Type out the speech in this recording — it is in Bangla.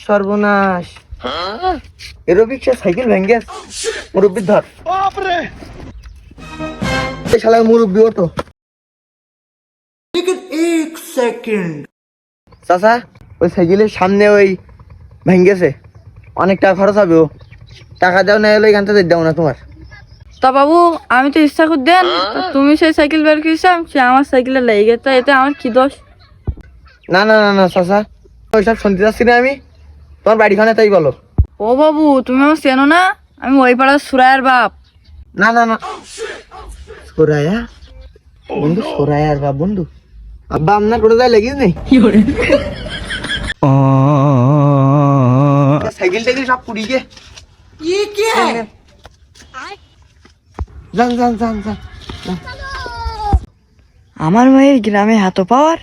সর্বনাশ, এরোবিক্সের সাইকেল ভেঙে মুরব্বী ধর। শালার মুরব্বী ওঠো। এক সেকেন্ড চাচা, ওই সাইকেলের সামনে ওই ভেঙেছে, অনেক টাকা খরচ হবে। ও টাকা দাও না এলো এখান থেকে দাও না তোমার। তা বাবু আমি তো ইচ্ছা করে দেন, তুমি সেই সাইকেল বের করেছিলাম, সে আমার সাইকেলে লেগে গেছে, এতে আমার কি দোষ? না না না না চাচা, ওইসব শুনতে যাচ্ছি না আমি। তোমার বাড়িখানে তাই বলো। ও বাবু তুমি আমার চেনো না? আমি ওই পাড়ার সুরায়ের বাপ। না না না, সোরায়া বন্ধু, সোরায়ার বাপ বন্ধু। আব্বা আপনার কোথায় যায় লেগিস নেই? সাইকেল টাইকেল সব পুড়ি গে। যান যান যান যান। আমার মায়ের গ্রামে হাত পাওয়ার